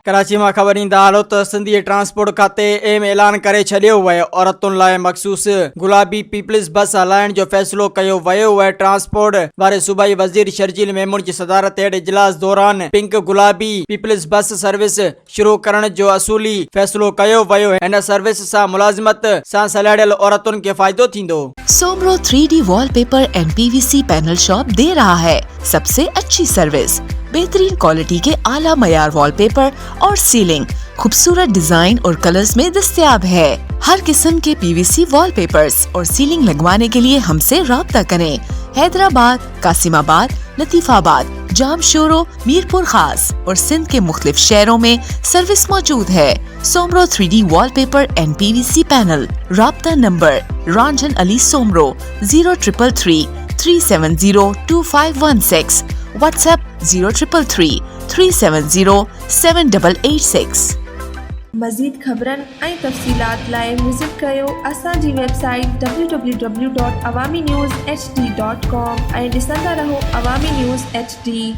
कराची में ख़बर ईंदा हालो त सिंधी ट्रांसपोर्ट खाते एम ऐलान करे छॾियो वियो। औरतुनि लाइ मखसूस गुलाबी पीपल्स बस हलाइण जो फ़ैसिलो कयो वियो आहे। ट्रांसपोर्ट वारे सूबाई वज़ीर शर्जील मेमून जी सदारत हेठि इजलास दौरान पिंक गुलाबी पीपल्स बस सर्विस शुरू करण जो असूली फ़ैसिलो कयो वियो। हिन सर्विस सां मुलाज़िमत सां सलाहियल औरतुनि खे फ़ाइदो थींदो। Soomro 3D wallpaper and PVC panel shop दे रहा है सबसे अच्छी सर्विस, बेहतरीन क्वालिटी के आला मयार वॉलपेपर और सीलिंग खूबसूरत डिजाइन और कलर्स में दस्तयाब है। हर किस्म के PVC वॉलपेपर्स और सीलिंग लगवाने के लिए हमसे राब्ता करें। हैदराबाद, कासिमाबाद, लतीफाबाद, जामशोरो, मीरपुर खास और सिंध के मुख्तलिफ शहरों में सर्विस मौजूद है। Soomro 3D wallpaper and PVC panel. राब्ता नंबर रंजन अली सोमरो 0333 370 2516। WhatsApp 0333 370 7886। मज़ीद ख़बरनि ऐं तफ़सीलात लाइ विज़िट कयो असांजी वेबसाइट www.awamiNewsHD.com ऐं ॾिसंदा रहो अवामी न्यूज़ HD।